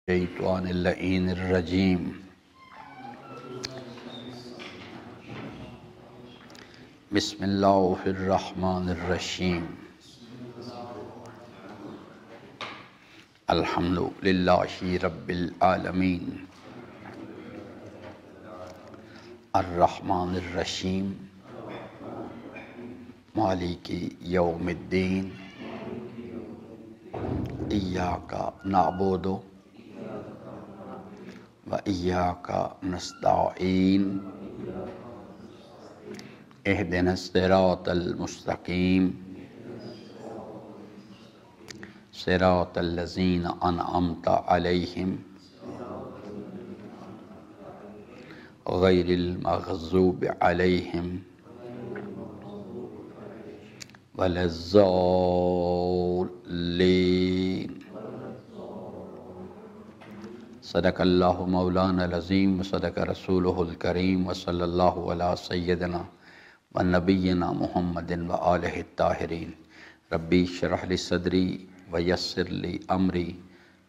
الشیطان اللعین الرجیم بسم اللہ الرحمن الرحیم الحمد للہ رب العالمین الرحمن الرحیم مالک یوم الدین ایاک نعبد وإياك نستعين اهدنا الصراط المستقيم صراط الذين أنعمت عليهم غير المغضوب عليهم ولا الضالين صدق اللہ مولانا العظیم وصدق رسولہ الکریم وصلی اللہ علی سیدنا ونبینا محمد وآلہ الطاہرین ربی اشرح لی صدری ویسر لی امری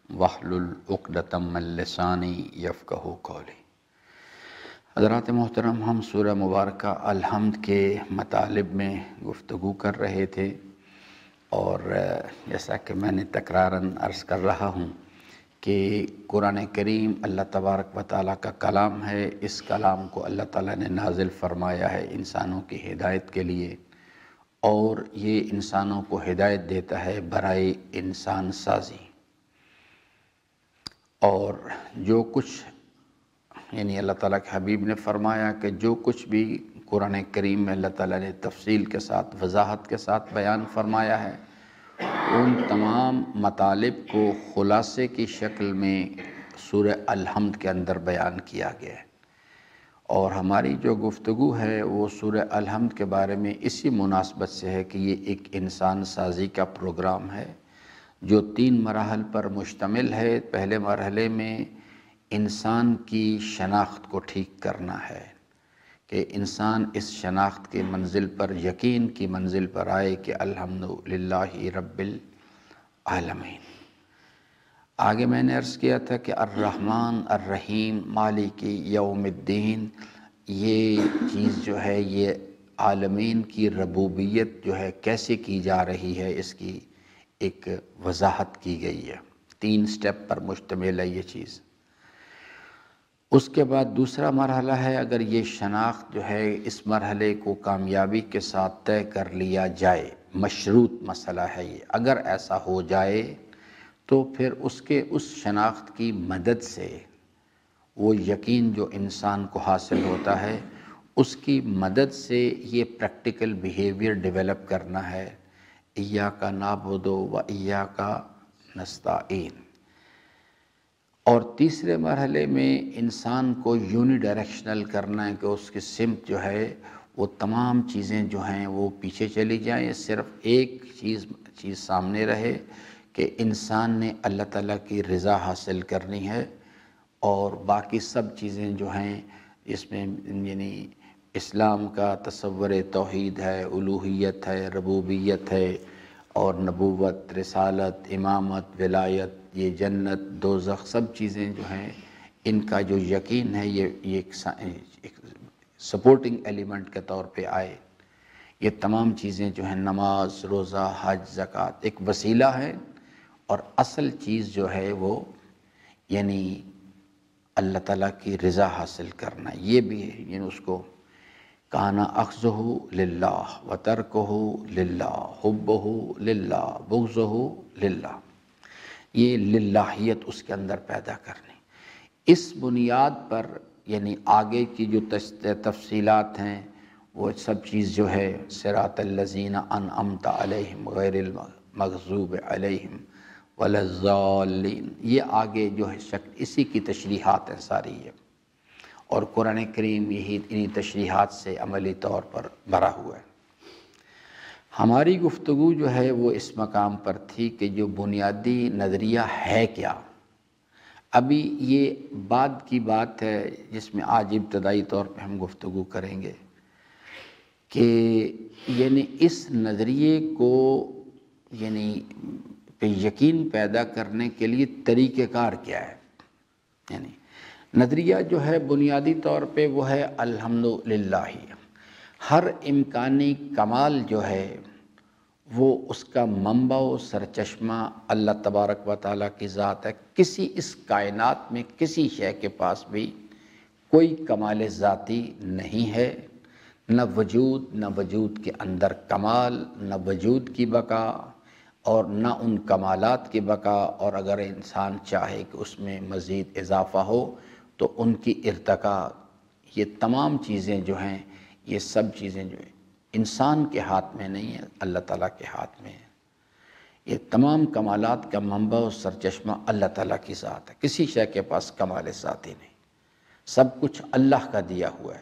واحلل عقدۃ من لسانی یفقہوا قولی۔ حضرات محترم، ہم سورہ مبارکہ الحمد کے مطالب میں گفتگو کر رہے تھے، اور جیسا کہ میں نے تکراراً عرض کر رہا ہوں کہ قرآن کریم اللہ تبارک و تعالیٰ کا کلام ہے۔ اس کلام کو اللہ تعالیٰ نے نازل فرمایا ہے انسانوں کی ہدایت کے لیے، اور یہ انسانوں کو ہدایت دیتا ہے برائے انسان سازی۔ اور جو کچھ اللہ تعالیٰ کے حبیب نے فرمایا کہ جو کچھ بھی قرآن کریم میں اللہ تعالیٰ نے تفصیل کے ساتھ وضاحت کے ساتھ بیان فرمایا ہے، ان تمام مطالب کو خلاصے کی شکل میں سورہ الحمد کے اندر بیان کیا گیا ہے۔ اور ہماری جو گفتگو ہے وہ سورہ الحمد کے بارے میں اسی مناسبت سے ہے کہ یہ ایک انسان سازی کا پروگرام ہے جو 3 مراحل پر مشتمل ہے۔ پہلے مرحلے میں انسان کی شناخت کو ٹھیک کرنا ہے کہ انسان اس شناخت کی منزل پر، یقین کی منزل پر آئے کہ الحمدللہ رب العالمین۔ آگے میں نے عرض کیا تھا کہ الرحمن الرحیم مالک یوم الدین، یہ چیز جو ہے یہ عالمین کی ربوبیت جو ہے کیسے کی جا رہی ہے، اس کی ایک وضاحت کی گئی ہے۔ 3 سٹیپ پر مشتمل ہے یہ چیز۔ اس کے بعد دوسرا مرحلہ ہے، اگر یہ شناخت جو ہے اس مرحلے کو کامیابی کے ساتھ طے کر لیا جائے، مشروط مسئلہ ہے یہ، اگر ایسا ہو جائے تو پھر اس شناخت کی مدد سے وہ یقین جو انسان کو حاصل ہوتا ہے، اس کی مدد سے یہ پریکٹیکل بیہیویئر ڈیولپ کرنا ہے۔ ایاک نعبد و ایاک نستعین۔ اور تیسرے مرحلے میں انسان کو یونی ڈائریکشنل کرنا ہے کہ اس کی سمت جو ہے وہ تمام چیزیں جو ہیں وہ پیچھے چلی جائیں، صرف ایک چیز سامنے رہے کہ انسان نے اللہ تعالیٰ کی رضا حاصل کرنی ہے، اور باقی سب چیزیں جو ہیں اس میں اسلام کا تصور توحید ہے، الوہیت ہے، ربوبیت ہے، اور نبوت، رسالت، امامت، ولایت، یہ جنت، دوزخ، سب چیزیں جو ہیں ان کا جو یقین ہے یہ ایک سپورٹنگ ایلیمنٹ کے طور پہ آئے۔ یہ تمام چیزیں جو ہیں نماز، روزہ، حج، زکوٰۃ ایک وسیلہ ہے، اور اصل چیز جو ہے وہ اللہ تعالیٰ کی رضا حاصل کرنا، یہ بھی ہے۔ اس کو کانا اخذہ للہ وترکہ للہ حبہ للہ بغضہ للہ، یہ للہیت اس کے اندر پیدا کرنی۔ اس بنیاد پر آگے کی جو تفصیلات ہیں وہ سب چیز جو ہے صراط الذین انعمت علیہم غیر المغضوب علیہم ولا الضالین، یہ آگے جو ہے اسی کی تشریحات ہیں ساری ہے، اور قرآن کریم انہی تشریحات سے عملی طور پر بھرا ہوا ہے۔ ہماری گفتگو جو ہے وہ اس مقام پر تھی کہ جو بنیادی نظریہ ہے کیا۔ ابھی یہ بعد کی بات ہے جس میں آج ابتدائی طور پہ ہم گفتگو کریں گے کہ اس نظریے کو پہ یقین پیدا کرنے کے لیے طریقہ کار کیا ہے۔ یعنی نظریہ جو ہے بنیادی طور پہ وہ ہے الحمدللہ، ہر امکانی کمال جو ہے وہ اس کا منبع و سرچشمہ اللہ تبارک و تعالیٰ کی ذات ہے۔ کسی اس کائنات میں کسی شے کے پاس بھی کوئی کمال ذاتی نہیں ہے، نہ وجود کے اندر کمال، نہ وجود کی بقا اور نہ ان کمالات کی بقا، اور اگر انسان چاہے کہ اس میں مزید اضافہ ہو تو ان کی ارتقاء، یہ تمام چیزیں جو ہیں، یہ سب چیزیں جو ہیں انسان کے ہاتھ میں نہیں ہے، اللہ تعالیٰ کے ہاتھ میں ہے۔ یہ تمام کمالات کا منبع و سرچشمہ اللہ تعالیٰ کی ذات ہے، کسی شے کے پاس کمال ذاتی نہیں، سب کچھ اللہ کا دیا ہوا ہے،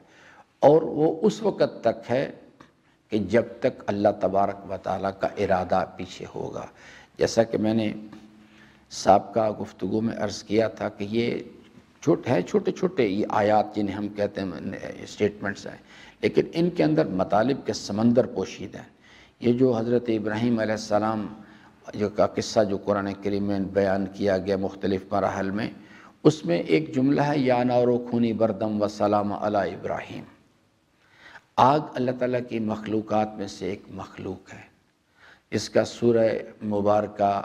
اور وہ اس وقت تک ہے کہ جب تک اللہ تبارک و تعالیٰ کا ارادہ پیچھے ہوگا۔ جیسا کہ میں نے سابقہ گفتگو میں عرض کیا تھا کہ یہ چھوٹے چھوٹے یہ آیات جنہیں ہم کہتے ہیں اسٹیٹمنٹس ہیں، لیکن ان کے اندر مطالب کے سمندر پوشید ہیں۔ یہ جو حضرت ابراہیم علیہ السلام جو کا قصہ جو قرآن کریم میں بیان کیا گیا مختلف مراحل میں، اس میں ایک جملہ ہے یا نار کونی بردم و سلام علی ابراہیم۔ آگ اللہ تعالیٰ کی مخلوقات میں سے ایک مخلوق ہے، اس کا سورہ مبارکہ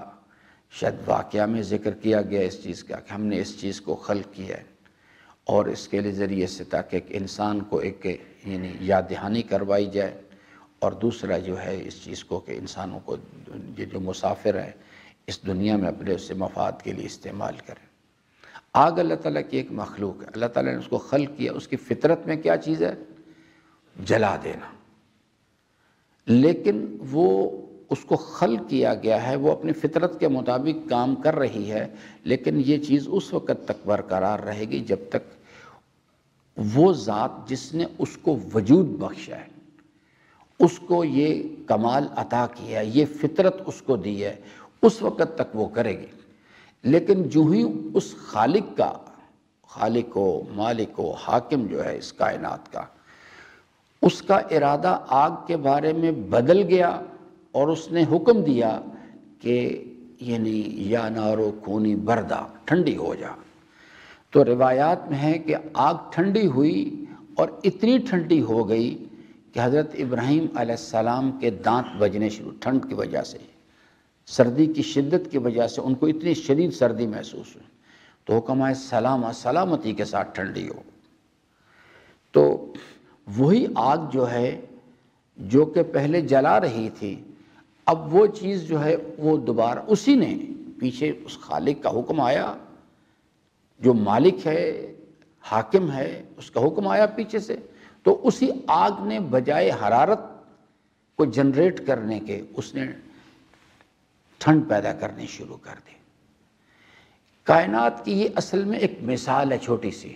شاید واقعہ میں ذکر کیا گیا اس چیز کا کہ ہم نے اس چیز کو خلق کیا ہے، اور اس کے ذریعے سے تاکہ ایک انسان کو ایک یعنی یاد دہانی کروائی جائے، اور دوسرا جو ہے اس چیز کو کہ انسانوں کو جو مسافر ہیں اس دنیا میں اپنے اس سے مفاد کے لیے استعمال کریں۔ آگ اللہ تعالیٰ کی ایک مخلوق ہے، اللہ تعالیٰ نے اس کو خلق کیا، اس کی فطرت میں کیا چیز ہے؟ جلا دینا، لیکن وہ اس کو خلق کیا گیا ہے، وہ اپنی فطرت کے مطابق کام کر رہی ہے، لیکن یہ چیز اس وقت تک برقرار رہے گی جب تک وہ ذات جس نے اس کو وجود بخشا ہے، اس کو یہ کمال عطا کیا ہے، یہ فطرت اس کو دی ہے، اس وقت تک وہ کرے گی۔ لیکن جو ہی اس خالق و مالک و حاکم جو ہے اس کائنات کا، اس کا ارادہ آگ کے بارے میں بدل گیا اور اس نے حکم دیا کہ یعنی یا نارو کونی بردا، ٹھنڈی ہو جا، تو روایات میں ہے کہ آگ ٹھنڈی ہوئی اور اتنی ٹھنڈی ہو گئی کہ حضرت ابراہیم علیہ السلام کے دانت بجنے شروع، ٹھنڈ کی وجہ سے، سردی کی شدت کی وجہ سے ان کو اتنی شدید سردی محسوس ہوئی، تو حکم آئے سلامتی کے ساتھ ٹھنڈی ہو۔ تو وہی آگ جو ہے جو کہ پہلے جلا رہی تھی، اب وہ چیز جو ہے وہ دوبارہ اسی نے پیچھے اس خالق کا حکم آیا، جو مالک ہے حاکم ہے، اس کا حکم آیا پیچھے سے، تو اسی آگ نے بجائے حرارت کو جنریٹ کرنے کے اس نے ٹھنڈ پیدا کرنی شروع کر دی۔ کائنات کی یہ اصل میں ایک مثال ہے چھوٹی سی،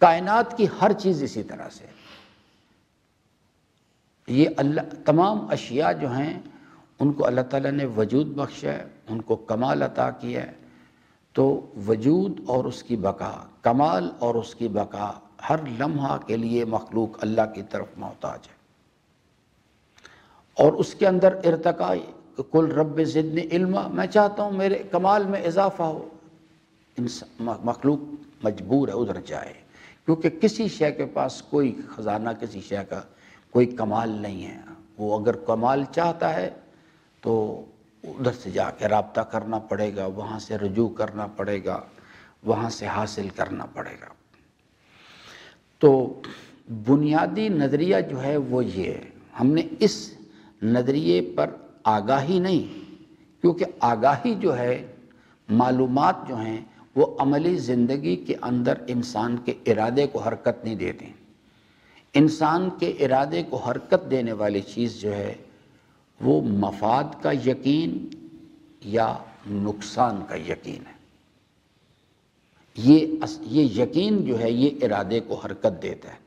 کائنات کی ہر چیز اسی طرح سے، یہ اللہ تمام اشیاء جو ہیں ان کو اللہ تعالیٰ نے وجود بخشا ہے، ان کو کمال عطا کیا ہے، تو وجود اور اس کی بقا، کمال اور اس کی بقا ہر لمحہ کے لیے مخلوق اللہ کی طرف محتاج ہے، اور اس کے اندر ارتقاء، کل رب زدنی علما، میں چاہتا ہوں میرے کمال میں اضافہ ہو، مخلوق مجبور ہے ادھر جائے، کیونکہ کسی شے کے پاس کوئی خزانہ، کسی شے کا کوئی کمال نہیں ہے، وہ اگر کمال چاہتا ہے تو ادھر سے جا کے رابطہ کرنا پڑے گا، وہاں سے رجوع کرنا پڑے گا، وہاں سے حاصل کرنا پڑے گا۔ تو بنیادی نظریہ جو ہے وہ یہ ہے، ہم نے اس نظریے پر آگاہی نہیں، کیونکہ آگاہی جو ہے، معلومات جو ہیں وہ عملی زندگی کے اندر انسان کے ارادے کو حرکت نہیں دیتے، انسان کے ارادے کو حرکت دینے والی چیز جو ہے وہ مفاد کا یقین یا نقصان کا یقین ہے۔ یہ یقین جو ہے یہ ارادے کو حرکت دیتا ہے۔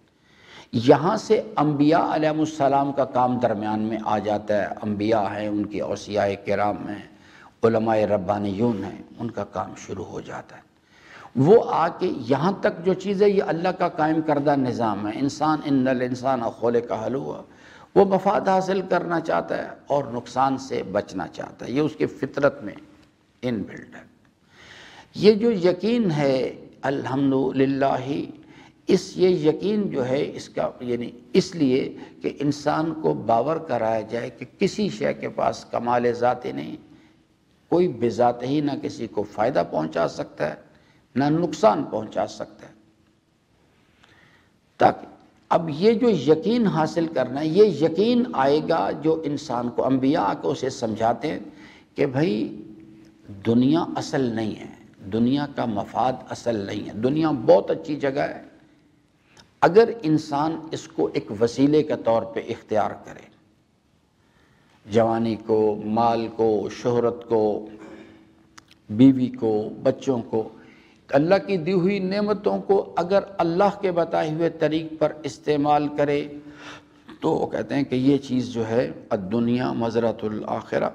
یہاں سے انبیاء علیہ السلام کا کام درمیان میں آ جاتا ہے، انبیاء ہیں، ان کی اوصیاء کرام ہیں، علماء ربانیون ہیں، ان کا کام شروع ہو جاتا ہے۔ وہ آ کے یہاں تک جو چیز ہے یہ اللہ کا قائم کردہ نظام ہے، انسان ان الانسان خلق ہلوعا، وہ مفاد حاصل کرنا چاہتا ہے اور نقصان سے بچنا چاہتا ہے، یہ اس کی فطرت میں ان بلڈ ہے۔ یہ جو یقین ہے الحمدللہ، یہ یقین جو ہے اس کا یعنی اس لیے کہ انسان کو باور کرایا جائے کہ کسی شے کے پاس کمال ذاتی نہیں، کوئی بذات ہی نہ کسی کو فائدہ پہنچا سکتا ہے نہ نقصان پہنچا سکتا ہے۔ تاکہ اب یہ جو یقین حاصل کرنا ہے، یہ یقین آئے گا جو انسان کو انبیاء کو اسے سمجھاتے ہیں کہ بھائی دنیا اصل نہیں ہے، دنیا کا مفاد اصل نہیں ہے، دنیا بہت اچھی جگہ ہے اگر انسان اس کو ایک وسیلے کے طور پہ اختیار کرے، جوانی کو، مال کو، شہرت کو، بیوی کو، بچوں کو، اللہ کی دی ہوئی نعمتوں کو اگر اللہ کے بتائے ہوئے طریق پر استعمال کرے تو وہ کہتے ہیں کہ یہ چیز جو ہے الدنیا مزرعۃ الآخرہ،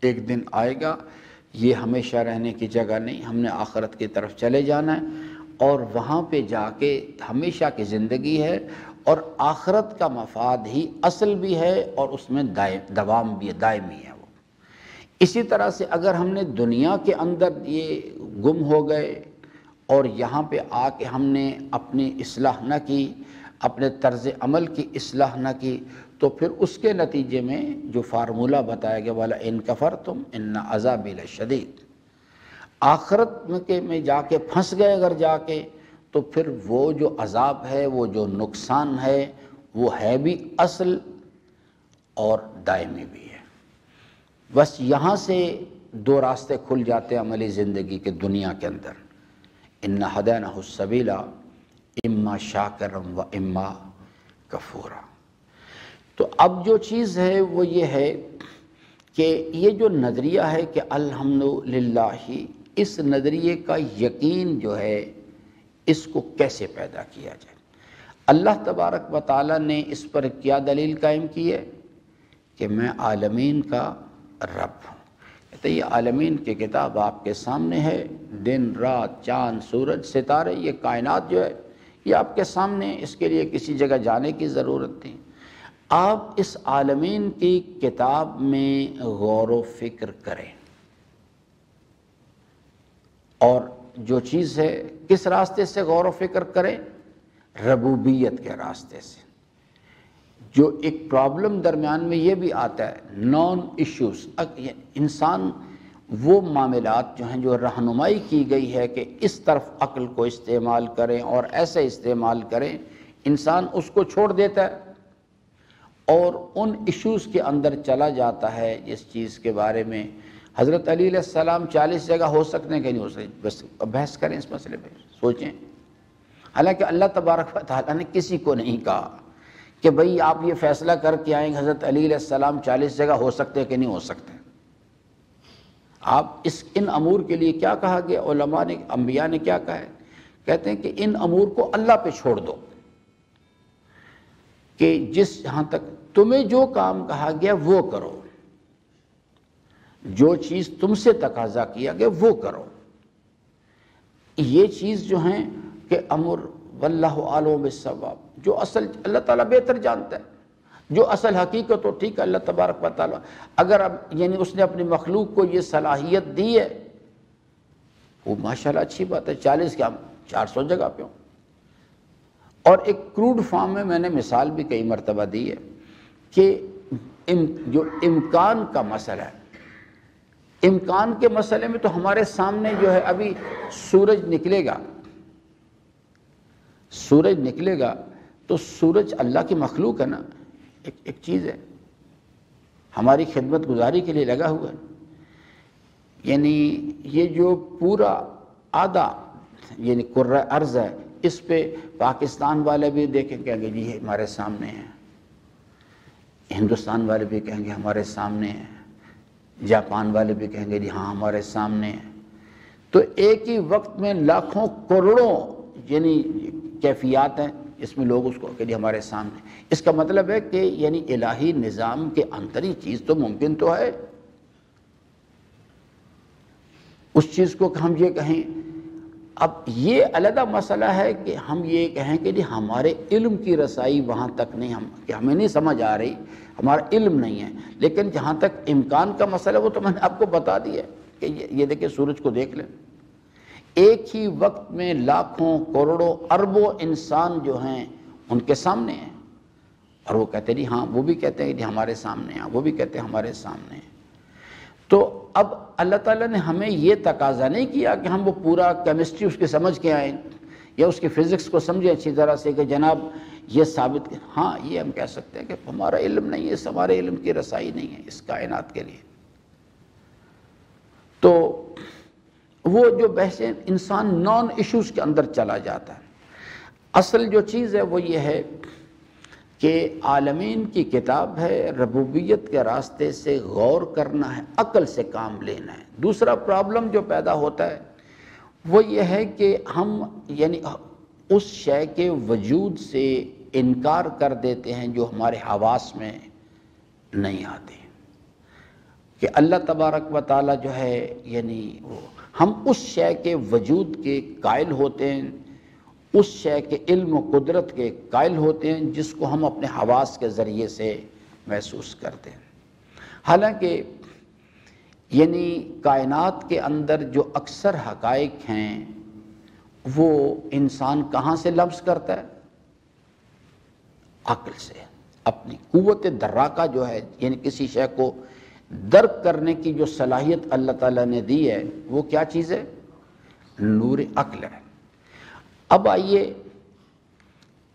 ایک دن آئے گا، یہ ہمیشہ رہنے کی جگہ نہیں، ہم نے آخرت کی طرف چلے جانا ہے اور وہاں پہ جا کے ہمیشہ کی زندگی ہے، اور آخرت کا مفاد ہی اصل بھی ہے اور اس میں دوام بھی ہے، دائمی ہے وہ۔ اسی طرح سے اگر ہم نے دنیا کے اندر یہ گم ہو گئے اور یہاں پہ آ کے ہم نے اپنی اصلاح نہ کی، اپنے طرز عمل کی اصلاح نہ کی، تو پھر اس کے نتیجے میں جو فارمولہ بتایا گیا والا ان کفرتم ان عذابی لشدید، آخرت میں جا کے پھنس گئے اگر جا کے تو پھر وہ جو عذاب ہے، وہ جو نقصان ہے، وہ ہے بھی اصل اور دائمی بھی ہے۔ بس یہاں سے دو راستے کھل جاتے ہیں عملی زندگی کے دنیا کے اندر، ان ہدینہ السبیل اما شاکرا و اما کفورا۔ تو اب جو چیز ہے وہ یہ ہے کہ یہ جو نظریہ ہے کہ الحمدللہ، اس نظریے کا یقین جو ہے اس کو کیسے پیدا کیا جائے؟ اللہ تبارک و تعالیٰ نے اس پر کیا دلیل قائم کی ہے کہ میں عالمین کا رب ہوں۔ کہتے یہ عالمین کی کتاب آپ کے سامنے ہے، دن رات، چاند سورج ستارے، یہ کائنات جو ہے یہ آپ کے سامنے، اس کے لیے کسی جگہ جانے کی ضرورت نہیں۔ آپ اس عالمین کی کتاب میں غور و فکر کریں، اور جو چیز ہے کس راستے سے غور و فکر کریں؟ ربوبیت کے راستے سے۔ جو ایک پرابلم درمیان میں یہ بھی آتا ہے، نان ایشوز، انسان وہ معاملات جو ہیں جو رہنمائی کی گئی ہے کہ اس طرف عقل کو استعمال کریں اور ایسے استعمال کریں، انسان اس کو چھوڑ دیتا ہے اور ان ایشوز کے اندر چلا جاتا ہے جس چیز کے بارے میں حضرت علی علیہ السلام 40 جگہ ہو سکتے ہیں کہ نہیں ہو سکتے، بس بحث کریں اس مسئلے پہ، سوچیں۔ حالانکہ اللہ تبارک و تعالیٰ نے کسی کو نہیں کہا کہ بھئی آپ یہ فیصلہ کر کے آئیں کہ حضرت علی علیہ السلام 40 جگہ ہو سکتے ہیں کہ نہیں ہو سکتے۔ آپ ان امور کے لیے کیا کہا گیا؟ علماء نے، انبیاء نے کیا کہا ہے؟ کہتے ہیں کہ ان امور کو اللہ پہ چھوڑ دو، کہ جہاں تک تمہیں جو کام کہا گیا وہ کرو، جو چیز تم سے تقاضا کیا گیا وہ کرو۔ یہ چیز جو ہیں کہ امر واللہ اعلم بالصواب، جو اصل اللہ تعالیٰ بہتر جانتا ہے، جو اصل حقیقت ہو، ٹھیک ہے، اللہ تبارک و تعالیٰ اگر اب یعنی اس نے اپنی مخلوق کو یہ صلاحیت دی ہے، وہ ماشاءاللہ اچھی بات ہے، 40 کیا 400 جگہ پہ ہوں۔ اور ایک کروڈ فارم میں میں نے مثال بھی کئی مرتبہ دی ہے کہ جو امکان کا مسئلہ ہے، امکان کے مسئلے میں تو ہمارے سامنے جو ہے ابھی سورج نکلے گا، سورج نکلے گا تو سورج اللہ کی مخلوق ہے نا، ایک چیز ہے، ہماری خدمت گزاری کے لیے لگا ہوا ہے۔ یعنی یہ جو پورا آدھا یعنی کرۂ ارض ہے، اس پہ پاکستان والے بھی دیکھیں کہیں گے جی یہ ہمارے سامنے ہے، ہندوستان والے بھی کہیں گے ہمارے سامنے ہے، جاپان والے بھی کہیں گے جی ہاں ہمارے سامنے ہے۔ تو ایک ہی وقت میں لاکھوں کروڑوں یعنی کیفیات ہیں، اس میں لوگ اس کو کہ جی ہمارے سامنے۔ اس کا مطلب ہے کہ یعنی الہی نظام کے اندر ہی چیز تو ممکن تو ہے، اس چیز کو کہ ہم یہ کہیں۔ اب یہ علیحدہ مسئلہ ہے کہ ہم یہ کہیں کہ جی ہمارے علم کی رسائی وہاں تک نہیں، کہ ہمیں نہیں سمجھ آ رہی، ہمارا علم نہیں ہے۔ لیکن جہاں تک امکان کا مسئلہ وہ تو میں نے آپ کو بتا دیا ہے کہ یہ دیکھیں سورج کو دیکھ لیں، ایک ہی وقت میں لاکھوں کروڑوں اربوں انسان جو ہیں ان کے سامنے ہیں، اور وہ کہتے ہیں ہاں، وہ بھی کہتے ہیں کہ ہمارے سامنے ہیں، وہ بھی کہتے ہیں ہمارے سامنے ہیں۔ تو اب اللہ تعالیٰ نے ہمیں یہ تقاضا نہیں کیا کہ ہم وہ پورا کیمسٹری اس کی سمجھ کے آئیں یا اس کی فزکس کو سمجھیں اچھی طرح سے کہ جناب یہ ثابت، ہاں یہ ہم کہہ سکتے ہیں کہ ہمارا علم نہیں ہے، اس ہمارے علم کی رسائی نہیں ہے اس کائنات کے لیے۔ تو وہ جو بحثیں انسان نان ایشوز کے اندر چلا جاتا ہے۔ اصل جو چیز ہے وہ یہ ہے کہ عالمین کی کتاب ہے، ربوبیت کے راستے سے غور کرنا ہے، عقل سے کام لینا ہے۔ دوسرا پرابلم جو پیدا ہوتا ہے وہ یہ ہے کہ ہم یعنی اس شے کے وجود سے انکار کر دیتے ہیں جو ہمارے حواس میں نہیں آتے، کہ اللہ تبارک و تعالی جو ہے یعنی ہم اس شے کے وجود کے قائل ہوتے ہیں، اس شے کے علم و قدرت کے قائل ہوتے ہیں جس کو ہم اپنے حواس کے ذریعے سے محسوس کرتے ہیں۔ حالانکہ یعنی کائنات کے اندر جو اکثر حقائق ہیں وہ انسان کہاں سے لمس کرتا ہے؟ عقل سے، اپنی قوت دراکہ جو ہے، یعنی کسی شے کو درک کرنے کی جو صلاحیت اللہ تعالیٰ نے دی ہے وہ کیا چیز ہے؟ نور عقل ہے۔ اب آئیے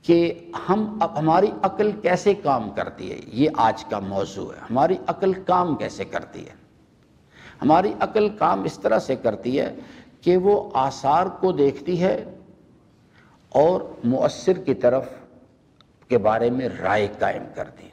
کہ اب ہماری عقل کیسے کام کرتی ہے، یہ آج کا موضوع ہے۔ ہماری عقل کام کیسے کرتی ہے؟ ہماری عقل کام اس طرح سے کرتی ہے کہ وہ آثار کو دیکھتی ہے اور مؤثر کی طرف کے بارے میں رائے قائم کرتی ہے۔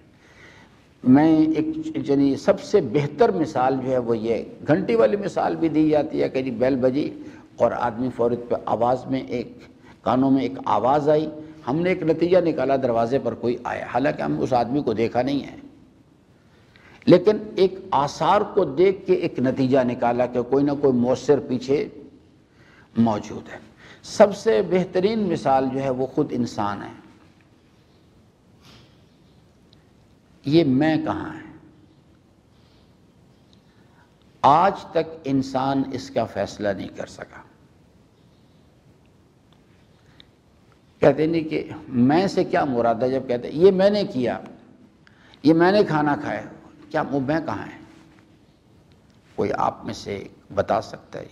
میں ایک یعنی سب سے بہتر مثال جو ہے وہ یہ گھنٹی والی مثال بھی دی جاتی ہے کہ جی بیل بجی اور آدمی فورت پہ آواز میں ایک کانوں میں ایک آواز آئی، ہم نے ایک نتیجہ نکالا، دروازے پر کوئی آیا، حالانکہ ہم اس آدمی کو دیکھا نہیں ہے، لیکن ایک آثار کو دیکھ کے ایک نتیجہ نکالا کہ کوئی نہ کوئی مؤثر پیچھے موجود ہے۔ سب سے بہترین مثال جو ہے وہ خود انسان ہے۔ یہ میں کہاں ہے؟ آج تک انسان اس کا فیصلہ نہیں کر سکا۔ کہتے نہیں کہ میں سے کیا مراد ہے، جب کہتے ہیں یہ میں نے کیا، یہ میں نے کھانا کھایا، کیا وہ میں کہاں ہے؟ کوئی آپ میں سے بتا سکتا ہے؟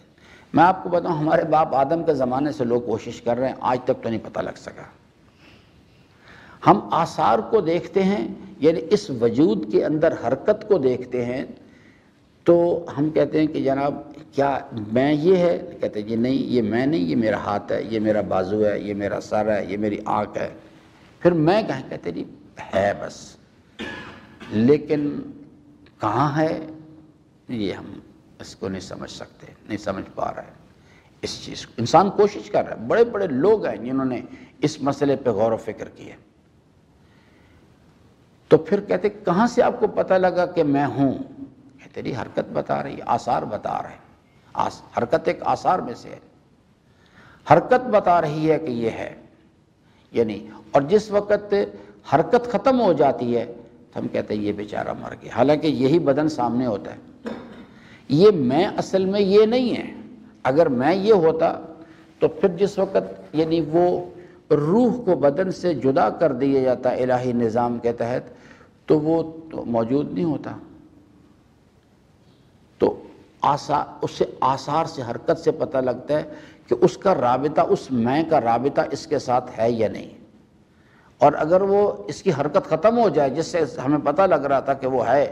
میں آپ کو بتاؤں، ہمارے باپ آدم کے زمانے سے لوگ کوشش کر رہے ہیں، آج تک تو نہیں پتہ لگ سکا۔ ہم آثار کو دیکھتے ہیں، یعنی اس وجود کے اندر حرکت کو دیکھتے ہیں، تو ہم کہتے ہیں کہ جناب کیا میں یہ ہے؟ کہتے ہیں یہ نہیں، یہ میں نہیں، یہ میرا ہاتھ ہے، یہ میرا بازو ہے، یہ میرا سر ہے، یہ میری آنکھ ہے، پھر میں کہیں؟ کہتے ہیں ہے بس، لیکن کہاں ہے یہ ہم اس کو نہیں سمجھ سکتے، نہیں سمجھ پا رہے اس چیز کو۔ انسان کوشش کر رہا ہے، بڑے بڑے لوگ ہیں جنہوں نے اس مسئلے پہ غور و فکر کیا۔ تو پھر کہتے کہاں سے آپ کو پتہ لگا کہ میں ہوں؟ کہتے نہیں، حرکت بتا رہی ہے، آثار بتا رہے ہیں، حرکت ایک آثار میں سے ہے، حرکت بتا رہی ہے کہ یہ ہے، یعنی اور جس وقت حرکت ختم ہو جاتی ہے تو ہم کہتے ہیں یہ بیچارہ مر گیا، حالانکہ یہی بدن سامنے ہوتا ہے۔ یہ میں اصل میں یہ نہیں ہے، اگر میں یہ ہوتا تو پھر جس وقت یعنی وہ روح کو بدن سے جدا کر دیا جاتا الہی نظام کے تحت تو وہ تو موجود نہیں ہوتا۔ تو اس سے آثار سے، حرکت سے پتہ لگتا ہے کہ اس کا رابطہ، اس میں کا رابطہ اس کے ساتھ ہے یا نہیں، اور اگر وہ اس کی حرکت ختم ہو جائے جس سے ہمیں پتہ لگ رہا تھا کہ وہ ہے،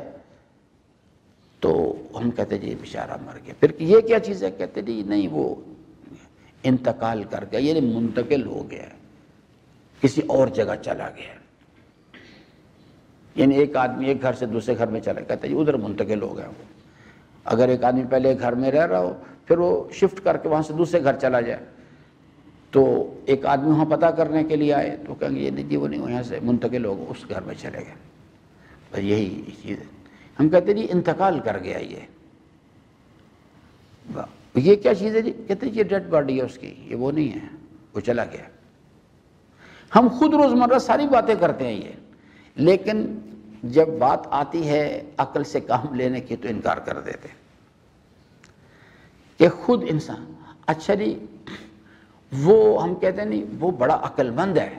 تو ہم کہتے جی بیچارہ مر گیا۔ پھر یہ کیا چیز ہے؟ کہتے جی نہیں، وہ انتقال کر گیا، یعنی منتقل ہو گیا، کسی اور جگہ چلا گیا۔ یعنی ایک آدمی ایک گھر سے دوسرے گھر میں چلا گیا، کہتے جی ادھر منتقل ہو گیا۔ اگر ایک آدمی پہلے ایک گھر میں رہ رہا ہو، پھر وہ شفٹ کر کے وہاں سے دوسرے گھر چلا جائے، تو ایک آدمی وہاں پتہ کرنے کے لیے آئے تو کہیں گے یہ نہیں جی وہ نہیں، وہ یہاں سے منتقل ہو گیا، اس گھر میں چلے گئے۔ بس یہی چیز ہے، ہم کہتے ہیں جی انتقال کر گیا یہ کیا چیز ہے جی؟ کہتے ہیں یہ ڈیڈ باڈی ہے اس کی، یہ وہ نہیں ہے، وہ چلا گیا۔ ہم خود روزمرہ ساری باتیں کرتے ہیں یہ، لیکن جب بات آتی ہے عقل سے کام لینے کی تو انکار کر دیتے کہ خود انسان۔ اچھا جی وہ ہم کہتے ہیں نہیں وہ بڑا عقل مند ہے،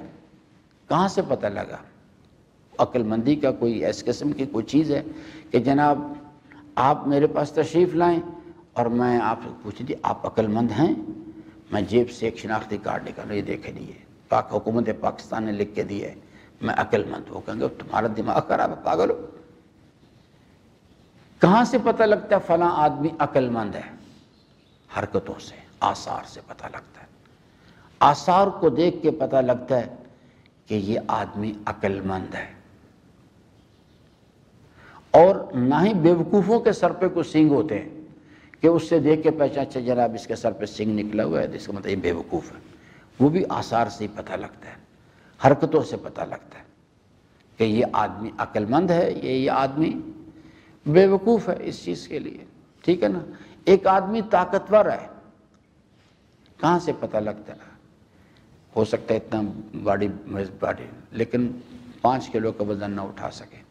کہاں سے پتہ لگا؟ عقل مندی کا کوئی اس قسم کی کوئی چیز ہے کہ جناب آپ میرے پاس تشریف لائیں اور میں آپ سے پوچھ دی آپ عقل مند ہیں؟ میں جیب سے ایک شناختی کارڈ نکال یہ دیکھے لیے پاک حکومت پاکستان نے لکھ کے دی ہے میں عقل مند ہوں، کہیں گے تمہارا دماغ خراب ہے، پاگل ہو؟ کہاں سے پتہ لگتا ہے فلاں آدمی عقل مند ہے؟ حرکتوں سے، آثار سے پتہ لگتا ہے، آثار کو دیکھ کے پتہ لگتا ہے کہ یہ آدمی عقل مند ہے۔ اور نہ ہی بیوقوفوں کے سر پہ کوئی سینگ ہوتے ہیں کہ اس سے دیکھ کے پہچان اچھا جناب اس کے سر پہ سینگ نکلا ہوا ہے اس کا مطلب یہ بیوقوف ہے، وہ بھی آثار سے ہی پتہ لگتا ہے، حرکتوں سے پتہ لگتا ہے کہ یہ آدمی عقل مند ہے، یہ آدمی بیوقوف ہے اس چیز کے لیے، ٹھیک ہے نا؟ ایک آدمی طاقتور ہے، کہاں سے پتہ لگتا ہے؟ ہو سکتا ہے اتنا باڈی لیکن 5 کلو کا وزن نہ اٹھا سکے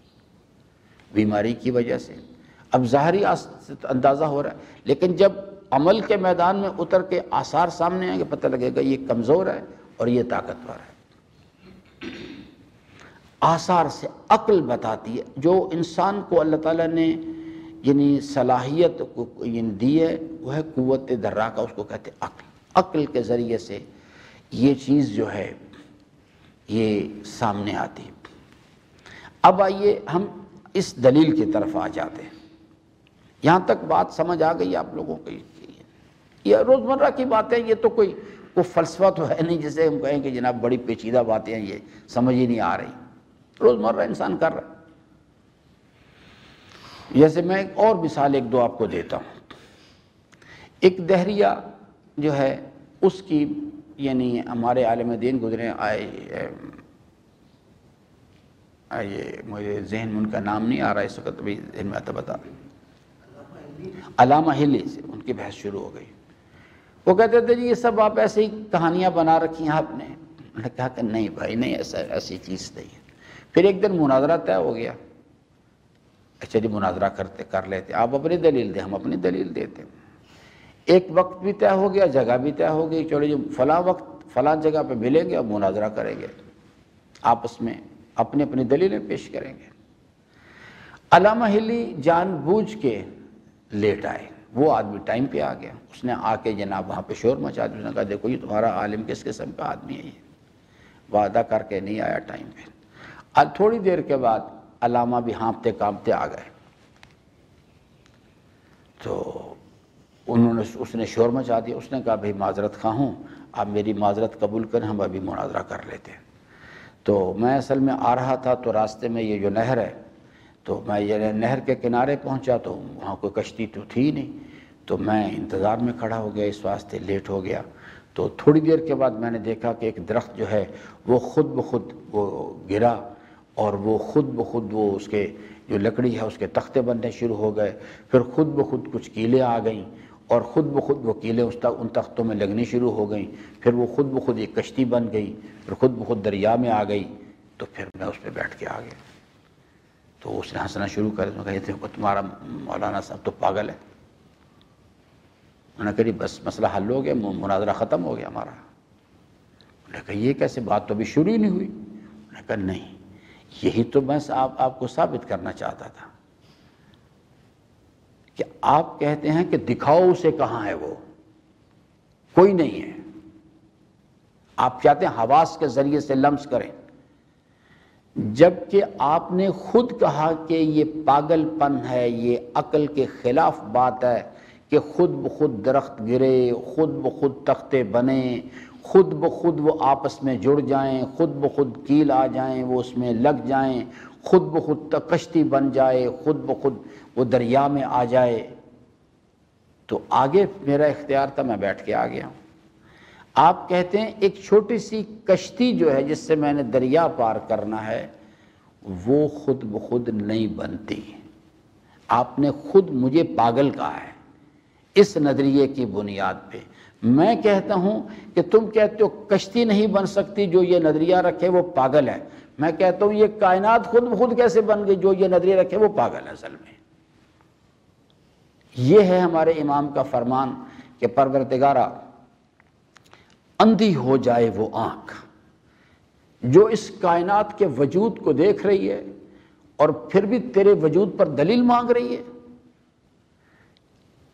بیماری کی وجہ سے، اب ظاہری اندازہ ہو رہا ہے، لیکن جب عمل کے میدان میں اتر کے آثار سامنے آئیں گے پتہ لگے گا یہ کمزور ہے اور یہ طاقتور ہے۔ آثار سے عقل بتاتی ہے، جو انسان کو اللہ تعالیٰ نے یعنی صلاحیت دی ہے وہ ہے قوت دراکہ، اس کو کہتے ہیں عقل۔ عقل کے ذریعے سے یہ چیز جو ہے یہ سامنے آتی ہے۔ اب آئیے ہم اس دلیل کی طرف آ جاتے ہیں، یہاں تک بات سمجھ آ گئی آپ لوگوں کو؟ یہ روزمرہ کی باتیں، یہ تو کوئی فلسفہ تو ہے نہیں جسے ہم کہیں کہ جناب بڑی پیچیدہ باتیں ہیں یہ سمجھ ہی نہیں آ رہی، روزمرہ انسان کر رہا ہے۔ جیسے میں ایک اور مثال 1-2 آپ کو دیتا ہوں۔ ایک دہریہ جو ہے اس کی یعنی ہمارے عالم دین گزرے یہ مجھے ذہن میں ان کا نام نہیں آ رہا اس وقت، بھی ذہن میں آتا بتا علامہ ہلی سے ان کی بحث شروع ہو گئی۔ وہ کہتے تھے جی یہ سب آپ ایسے ہی کہانیاں بنا رکھی ہیں آپ نے۔ انہوں نے کہا کہ نہیں بھائی نہیں، ایسی چیز نہیں ہے۔ پھر ایک دن مناظرہ طے ہو گیا، اچھا جی مناظرہ کر لیتے، آپ اپنی دلیل دیں ہم اپنی دلیل دیتے ہیں۔ ایک وقت بھی طے ہو گیا، جگہ بھی طے ہو گئی، چلو جی فلاں وقت فلاں جگہ پہ ملیں گے اور مناظرہ کریں گے، آپس میں اپنی اپنی دلیلیں پیش کریں گے۔ علامہ ہلی جان بوجھ کے لیٹ آئے، وہ آدمی ٹائم پہ آ گیا، اس نے آ کے جناب وہاں پہ شور مچا دیا، اس نے کہا دیکھو یہ تمہارا عالم کس قسم کا آدمی ہے، یہ وعدہ کر کے نہیں آیا ٹائم پہ۔ اب تھوڑی دیر کے بعد علامہ بھی ہانپتے کانپتے آ گئے، تو اس نے شور مچا دیا، اس نے کہا بھئی معذرت خواہ ہوں، آپ میری معذرت قبول کریں، ہم ابھی مناظرہ کر لیتے ہیں۔ تو میں اصل میں آ رہا تھا تو راستے میں یہ جو نہر ہے تو میں یہ نہر کے کنارے پہنچا تو وہاں کوئی کشتی تو تھی نہیں، تو میں انتظار میں کھڑا ہو گیا، اس واسطے لیٹ ہو گیا۔ تو تھوڑی دیر کے بعد میں نے دیکھا کہ ایک درخت جو ہے وہ خود بخود وہ گرا اور وہ خود بخود وہ اس کے جو لکڑی ہے اس کے تختے بننے شروع ہو گئے، پھر خود بخود کچھ کیلیں آ گئیں اور خود بخود وہ کیلیں ان تختوں میں لگنی شروع ہو گئیں، پھر وہ خود بخود ایک کشتی بن گئی، پھر خود بخود دریا میں آ گئی، تو پھر میں اس پہ بیٹھ کے آ گیا۔ تو اس نے ہنسنا شروع کر دیا، کہتے ہیں تمہارا مولانا صاحب تو پاگل ہے۔ انہوں نے کہا بس مسئلہ حل ہو گیا، مناظرہ ختم ہو گیا ہمارا۔ انہوں نے کہا یہ کیسے، بات تو ابھی شروع ہی نہیں ہوئی۔ انہوں نے کہا نہیں، یہی تو میں آپ کو ثابت کرنا چاہتا تھا کہ آپ کہتے ہیں کہ دکھاؤ اسے کہاں ہے، وہ کوئی نہیں ہے، آپ چاہتے ہیں حواس کے ذریعے سے لمس کریں، جبکہ آپ نے خود کہا کہ یہ پاگل پن ہے، یہ عقل کے خلاف بات ہے کہ خود بخود درخت گرے، خود بخود تختے بنے، خود بخود وہ آپس میں جڑ جائیں، خود بخود کیل آ جائیں، وہ اس میں لگ جائیں، خود بخود کشتی بن جائے، خود بخود وہ دریا میں آ جائے۔ تو آگے میرا اختیار تھا، میں بیٹھ کے آ گیا ہوں۔ آپ کہتے ہیں ایک چھوٹی سی کشتی جو ہے جس سے میں نے دریا پار کرنا ہے وہ خود بخود نہیں بنتی، آپ نے خود مجھے پاگل کہا ہے اس نظریے کی بنیاد پہ۔ میں کہتا ہوں کہ تم کہتے ہو کشتی نہیں بن سکتی، جو یہ نظریہ رکھے وہ پاگل ہے۔ میں کہتا ہوں یہ کائنات خود بخود کیسے بن گئی، جو یہ نظریہ رکھے وہ پاگل ہے اصل میں۔ یہ ہے ہمارے امام کا فرمان کہ پروردگارا اندھی ہو جائے وہ آنکھ جو اس کائنات کے وجود کو دیکھ رہی ہے اور پھر بھی تیرے وجود پر دلیل مانگ رہی ہے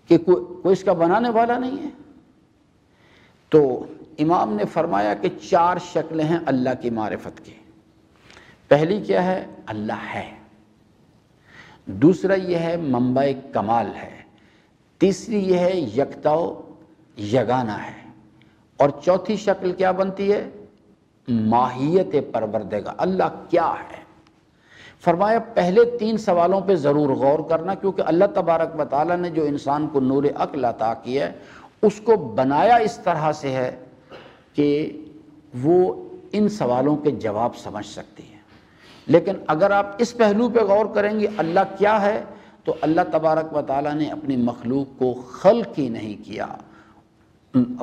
کہ کوئی اس کا بنانے والا نہیں ہے۔ تو امام نے فرمایا کہ 4 شکلیں ہیں اللہ کی معرفت کی۔ پہلی کیا ہے؟ اللہ ہے۔ دوسرا یہ ہے منبع کمال ہے۔ تیسری یہ ہے یکتا و یگانہ ہے۔ اور چوتھی شکل کیا بنتی ہے؟ ماہیت پروردگار، اللہ کیا ہے۔ فرمایا پہلے 3 سوالوں پہ ضرور غور کرنا، کیونکہ اللہ تبارک و تعالیٰ نے جو انسان کو نور عقل عطا کیا ہے اس کو بنایا اس طرح سے ہے کہ وہ ان سوالوں کے جواب سمجھ سکتی ہے۔ لیکن اگر آپ اس پہلو پہ غور کریں گے اللہ کیا ہے، تو اللہ تبارک و تعالیٰ نے اپنی مخلوق کو خلق ہی نہیں کیا،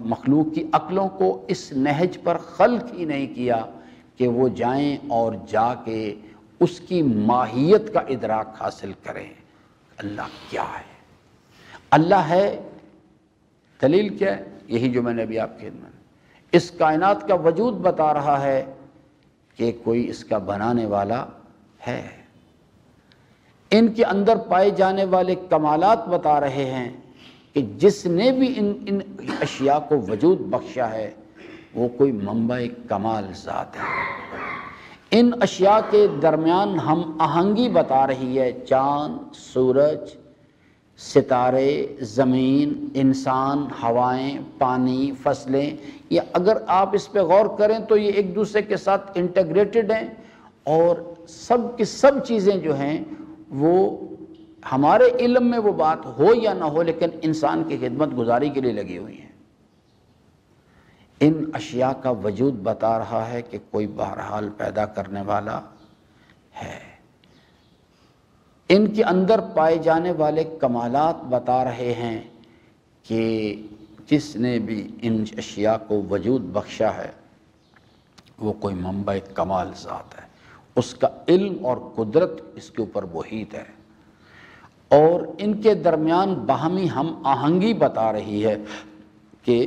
مخلوق کی عقلوں کو اس نہج پر خلق ہی نہیں کیا کہ وہ جائیں اور جا کے اس کی ماہیت کا ادراک حاصل کریں۔ اللہ کیا ہے؟ اللہ ہے، دلیل کیا ہے؟ یہی جو میں نے ابھی آپ کے خدمت میں، اس کائنات کا وجود بتا رہا ہے کہ کوئی اس کا بنانے والا ہے۔ ان کے اندر پائے جانے والے کمالات بتا رہے ہیں کہ جس نے بھی ان اشیاء کو وجود بخشا ہے وہ کوئی منبع کمال ذات ہے۔ ان اشیاء کے درمیان ہم آہنگی بتا رہی ہے، چاند، سورج، ستارے، زمین، انسان، ہوائیں، پانی، فصلیں، یہ اگر آپ اس پہ غور کریں تو یہ ایک دوسرے کے ساتھ انٹیگریٹڈ ہیں، اور سب کی سب چیزیں جو ہیں وہ ہمارے علم میں وہ بات ہو یا نہ ہو لیکن انسان کی خدمت گزاری کے لیے لگی ہوئی ہیں۔ ان اشیاء کا وجود بتا رہا ہے کہ کوئی بہرحال پیدا کرنے والا ہے۔ ان کے اندر پائے جانے والے کمالات بتا رہے ہیں کہ جس نے بھی ان اشیاء کو وجود بخشا ہے وہ کوئی منبع کمال ذات ہے، اس کا علم اور قدرت اس کے اوپر محیط ہے، اور ان کے درمیان باہمی ہم آہنگی بتا رہی ہے کہ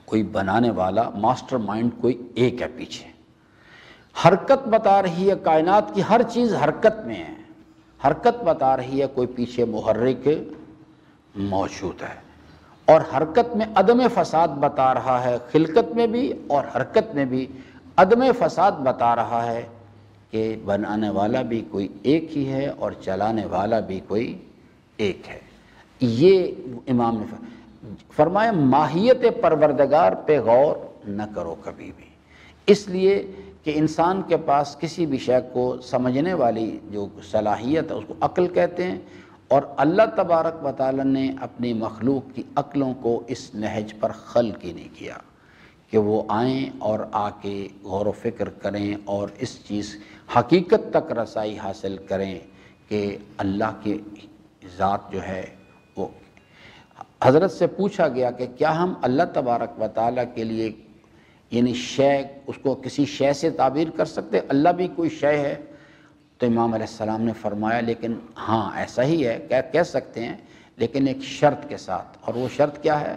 کوئی بنانے والا، ماسٹر مائنڈ کوئی ایک ہے پیچھے۔ حرکت بتا رہی ہے، کائنات کی ہر چیز حرکت میں ہے، حرکت بتا رہی ہے کوئی پیچھے محرک موجود ہے، اور حرکت میں عدم فساد بتا رہا ہے، خلقت میں بھی اور حرکت میں بھی عدم فساد بتا رہا ہے کہ بنانے والا بھی کوئی ایک ہی ہے اور چلانے والا بھی کوئی ایک ہے۔ یہ امام نے فرمایا ماہیت پروردگار پہ غور نہ کرو کبھی بھی، اس لیے کہ انسان کے پاس کسی بھی شے کو سمجھنے والی جو صلاحیت ہے اس کو عقل کہتے ہیں، اور اللہ تبارک و تعالی نے اپنی مخلوق کی عقلوں کو اس نہج پر خلق ہی نہیں کیا کہ وہ آئیں اور آ کے غور و فکر کریں اور اس چیز حقیقت تک رسائی حاصل کریں کہ اللہ کی ذات جو ہے وہ۔ حضرت سے پوچھا گیا کہ کیا ہم اللہ تبارک و تعالیٰ کے لیے یعنی شے اس کو کسی شے سے تعبیر کر سکتے؟ اللہ بھی کوئی شے ہے؟ تو امام علیہ السلام نے فرمایا لیکن ہاں ایسا ہی ہے، کہہ سکتے ہیں، لیکن ایک شرط کے ساتھ، اور وہ شرط کیا ہے؟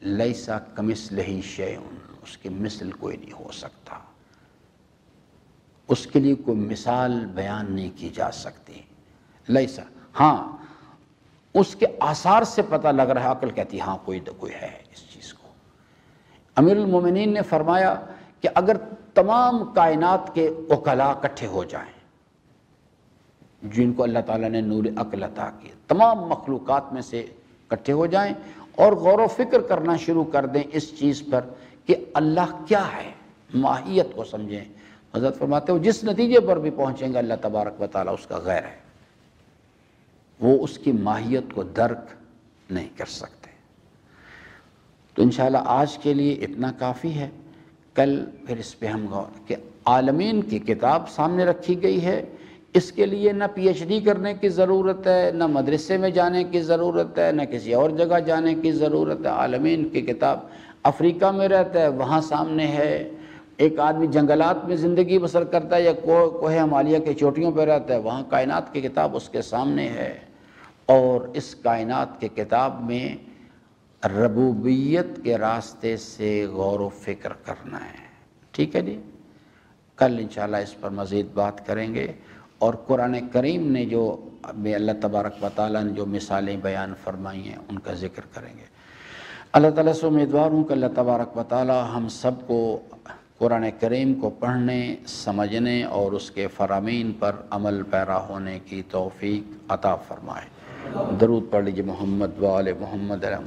لیسا کمثلہ شیء، اس کی مثل کوئی نہیں ہو سکتا، اس کے لیے کوئی مثال بیان نہیں کی جا سکتی۔ لیسا، ہاں اس کے آثار سے پتہ لگ رہا ہے، عقل کہتی ہے ہاں کوئی ہے اس چیز کو۔ امیر المومنین نے فرمایا کہ اگر تمام کائنات کے عقلاء اکٹھے ہو جائیں جن کو اللہ تعالیٰ نے نور عقل عطا کیا، تمام مخلوقات میں سے اکٹھے ہو جائیں اور غور و فکر کرنا شروع کر دیں اس چیز پر کہ اللہ کیا ہے، ماہیت کو سمجھیں، حضرت فرماتے ہو جس نتیجے پر بھی پہنچیں گے اللہ تبارک و تعالیٰ اس کا غیر ہے، وہ اس کی ماہیت کو درک نہیں کر سکتے۔ تو انشاءاللہ آج کے لیے اتنا کافی ہے، کل پھر اس پہ ہم غور کہ عالمین کی کتاب سامنے رکھی گئی ہے، اس کے لیے نہ پی ایچ ڈی کرنے کی ضرورت ہے، نہ مدرسے میں جانے کی ضرورت ہے، نہ کسی اور جگہ جانے کی ضرورت ہے۔ عالمین کی کتاب افریقہ میں رہتا ہے وہاں سامنے ہے، ایک آدمی جنگلات میں زندگی بسر کرتا ہے یا کوہ ہمالیہ کے چوٹیوں پہ رہتا ہے وہاں کائنات کی کتاب اس کے سامنے ہے، اور اس کائنات کے کتاب میں ربوبیت کے راستے سے غور و فکر کرنا ہے. ٹھیک ہے جی، کل انشاءاللہ اس پر مزید بات کریں گے، اور قرآن کریم نے جو اللہ تبارک و تعالیٰ نے جو مثالیں بیان فرمائی ہیں ان کا ذکر کریں گے. اللہ تعالیٰ سے امیدوار ہوں کہ اللہ تبارک و تعالیٰ ہم سب کو قرآن کریم کو پڑھنے، سمجھنے اور اس کے فرامین پر عمل پیرا ہونے کی توفیق عطا فرمائے. درود پڑھ لیجیے محمد و آل محمد علیہ